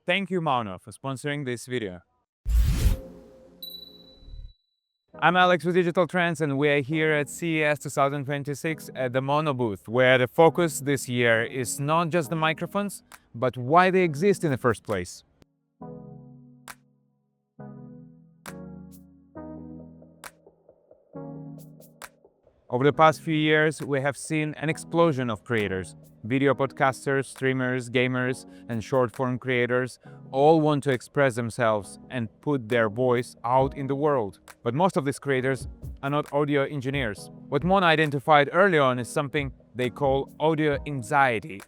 Thank you, Maono, for sponsoring this video. I'm Alex with Digital Trends, and we're here at CES 2026 at the Maono booth, where the focus this year is not just the microphones, but why they exist in the first place. Over the past few years, we have seen an explosion of creators. Video podcasters, streamers, gamers, and short-form creators all want to express themselves and put their voice out in the world. But most of these creators are not audio engineers. What Maono identified early on is something they call audio anxiety.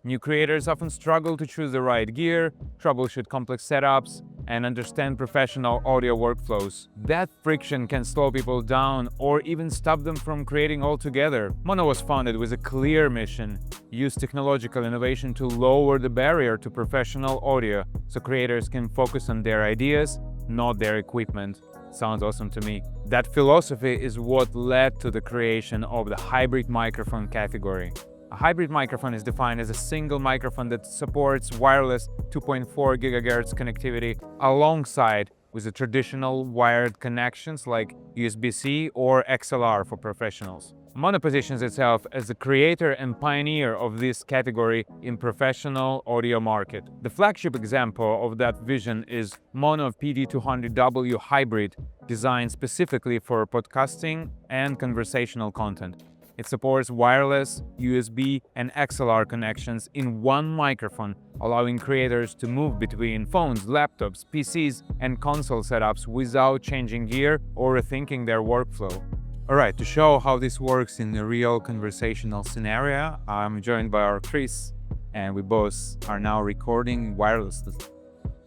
New creators often struggle to choose the right gear, troubleshoot complex setups, and understand professional audio workflows. That friction can slow people down or even stop them from creating altogether. Maono was founded with a clear mission: use technological innovation to lower the barrier to professional audio so creators can focus on their ideas, not their equipment. Sounds awesome to me. That philosophy is what led to the creation of the hybrid microphone category. A hybrid microphone is defined as a single microphone that supports wireless 2.4 GHz connectivity alongside with the traditional wired connections like USB-C or XLR for professionals. Maono positions itself as the creator and pioneer of this category in professional audio market. The flagship example of that vision is Maono PD200W hybrid, designed specifically for podcasting and conversational content. It supports wireless, USB, and XLR connections in one microphone, allowing creators to move between phones, laptops, PCs, and console setups without changing gear or rethinking their workflow. Alright, to show how this works in a real conversational scenario, I'm joined by our Chris, and we both are now recording wirelessly.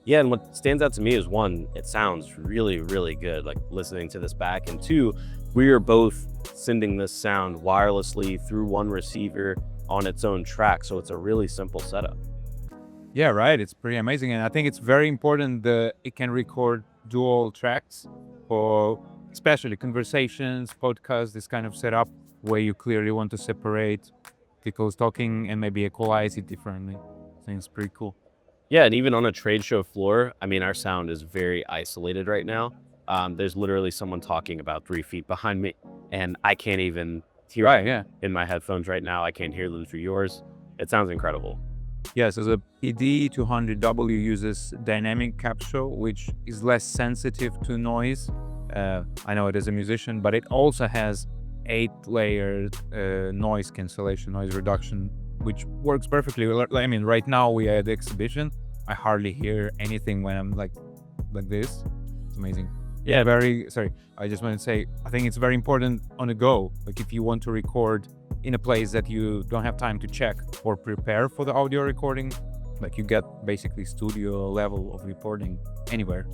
Yeah, and what stands out to me is one, it sounds really, really good, like listening to this back, and two, we are both sending this sound wirelessly through one receiver on its own track, so it's a really simple setup. Yeah, right, it's pretty amazing, and I think it's very important that it can record dual tracks for especially conversations, podcasts, this kind of setup where you clearly want to separate people's talking and maybe equalize it differently. I think it's pretty cool. Yeah, and even on a trade show floor, I mean, our sound is very isolated right now. There's literally someone talking about 3 feet behind me, and I can't even hear in my headphones right now. I can't hear them through yours. It sounds incredible. Yeah, so the PD200W uses dynamic capture, which is less sensitive to noise. I know it as a musician, but it also has 8-layered noise cancellation, noise reduction, which works perfectly. I mean, right now we are at the exhibition. I hardly hear anything when I'm like this. It's amazing. Yeah, I just want to say, I think it's very important on the go. Like if you want to record in a place that you don't have time to check or prepare for the audio recording, like you get basically studio level of recording anywhere.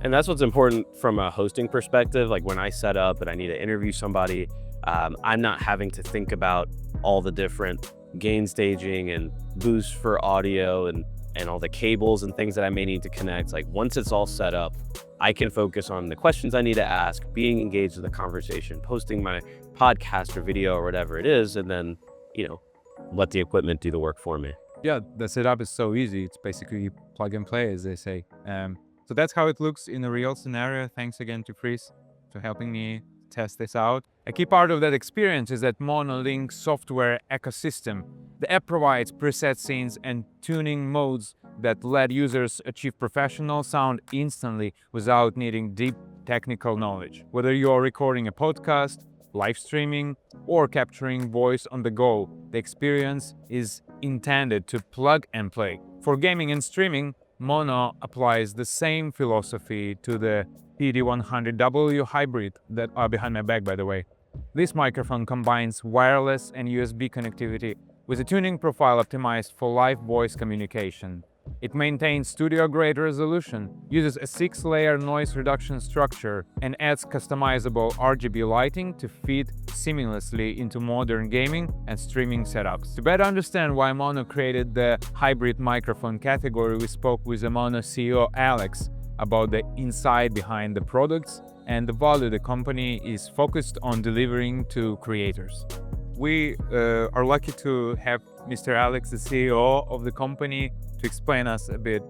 And that's what's important from a hosting perspective. Like when I set up and I need to interview somebody, I'm not having to think about all the different gain staging and boosts for audio and all the cables and things that I may need to connect. Like once it's all set up, I can focus on the questions I need to ask, being engaged in the conversation, posting my podcast or video or whatever it is, and then, let the equipment do the work for me. Yeah, the setup is so easy. It's basically plug and play, as they say. So that's how it looks in a real scenario. Thanks again to Chris for helping me test this out. A key part of that experience is that Maono links software ecosystem. The app provides preset scenes and tuning modes that let users achieve professional sound instantly without needing deep technical knowledge. Whether you're recording a podcast, live streaming, or capturing voice on the go, the experience is intended to plug and play. For gaming and streaming, Maono applies the same philosophy to the PD100W hybrid that are behind my back, by the way. This microphone combines wireless and USB connectivity with a tuning profile optimized for live voice communication. It maintains studio-grade resolution, uses a 6-layer noise reduction structure, and adds customizable RGB lighting to fit seamlessly into modern gaming and streaming setups. To better understand why Maono created the hybrid microphone category, we spoke with the Maono CEO Alex about the insight behind the products and the value the company is focused on delivering to creators. We are lucky to have Mr. Alex, the CEO of the company, to explain us a bit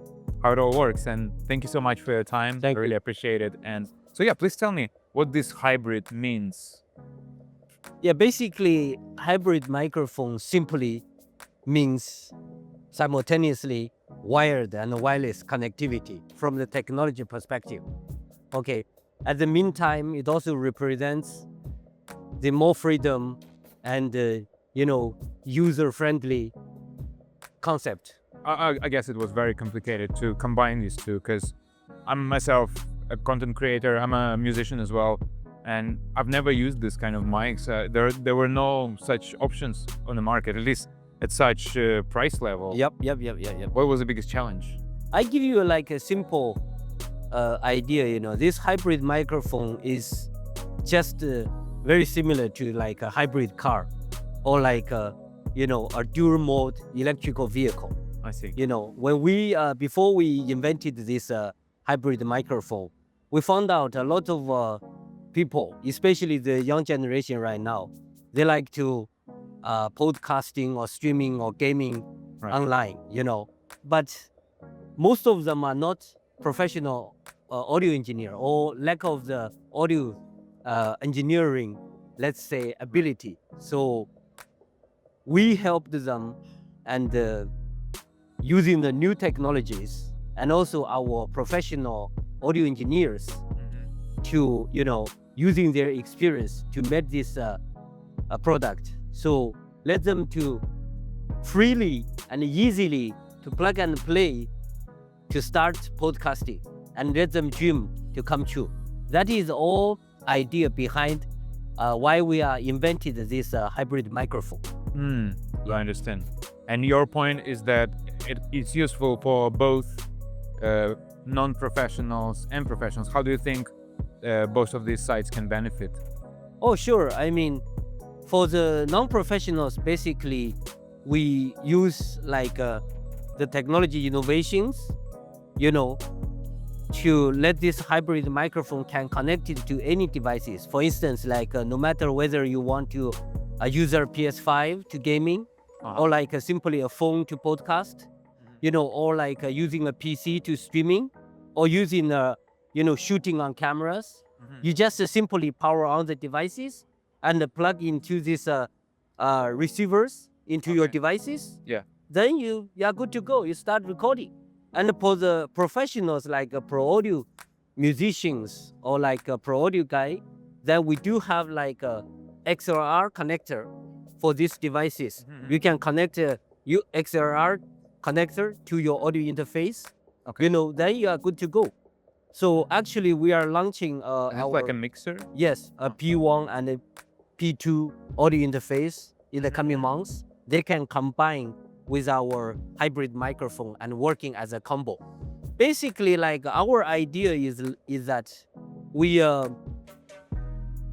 how it all works. And thank you so much for your time. Thank I really appreciate it. And so yeah, please tell me what this hybrid means. Yeah, basically, hybrid microphone simply means simultaneously wired and wireless connectivity from the technology perspective. Okay. At the meantime, it also represents the more freedom and user-friendly concept. I guess it was very complicated to combine these two because I'm myself a content creator. I'm a musician as well, and I've never used this kind of mics. There were no such options on the market, at least at such price level. Yep. What was the biggest challenge? I give you like a simple idea. This hybrid microphone is just very similar to like a hybrid car or like a dual mode electrical vehicle. I see. When we before we invented this hybrid microphone, we found out a lot of people, especially the young generation right now, they like to podcasting or streaming or gaming online, but most of them are not professional audio engineer or lack of the audio engineering, let's say, ability. So we helped them and using the new technologies and also our professional audio engineers to, using their experience to make this a product. So let them to freely and easily to plug and play to start podcasting and let them dream to come true. That is all idea behind why we are invented this hybrid microphone. I understand. And your point is that it's useful for both non-professionals and professionals. How do you think both of these sites can benefit? Oh, sure. I mean, for the non-professionals, basically, we use like the technology innovations, to let this hybrid microphone can connect it to any devices. For instance, like no matter whether you want to use your PS5 to gaming, or like simply a phone to podcast, or like using a PC to streaming, or using shooting on cameras. You just simply power on the devices and plug into these receivers into your devices. Yeah. Then you are good to go. You start recording. And for the professionals like pro audio musicians or like a pro audio guy, then we do have like a XLR connector for these devices. You can connect your XLR connector to your audio interface. Okay. Then you are good to go. So actually, we are launching It's like a mixer? yes, a P1 and a P2 audio interface in the coming months. They can combine with our hybrid microphone and working as a combo. Basically, like our idea is that we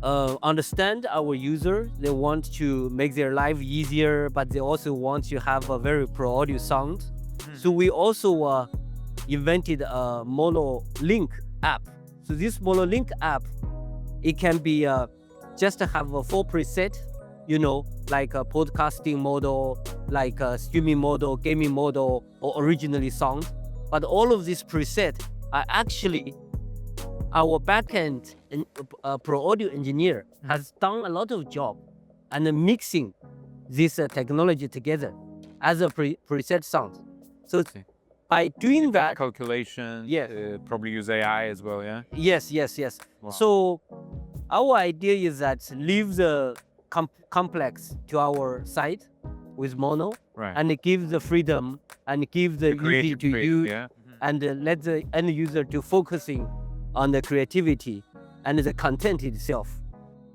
understand our user. They want to make their life easier, but they also want to have a very pro audio sound. So we also invented a Mono Link app. So this Mono Link app, it can be just have a 4 preset, like a podcasting model, like a streaming model, gaming model, or originally sound. But all of these presets are actually our backend pro audio engineer has done a lot of job and mixing this technology together as a preset sound. So by doing that, Calculation, Yeah. probably use AI as well, yeah? yes. Wow. So our idea is that leave the complex to our side with Mono, Right. and give the freedom and give the easy to use, yeah? and let the end user to focusing on the creativity and the content itself.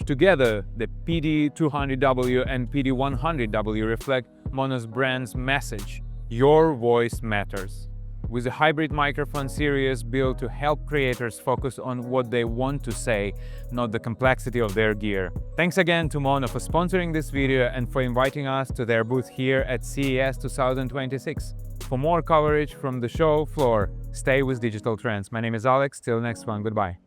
Together, the PD200W and PD100W reflect Mono's brand's message, your voice matters. With a hybrid microphone series built to help creators focus on what they want to say, not the complexity of their gear. Thanks again to Maono for sponsoring this video and for inviting us to their booth here at CES 2026. For more coverage from the show floor, stay with Digital Trends. My name is Alex. Till next one. Goodbye.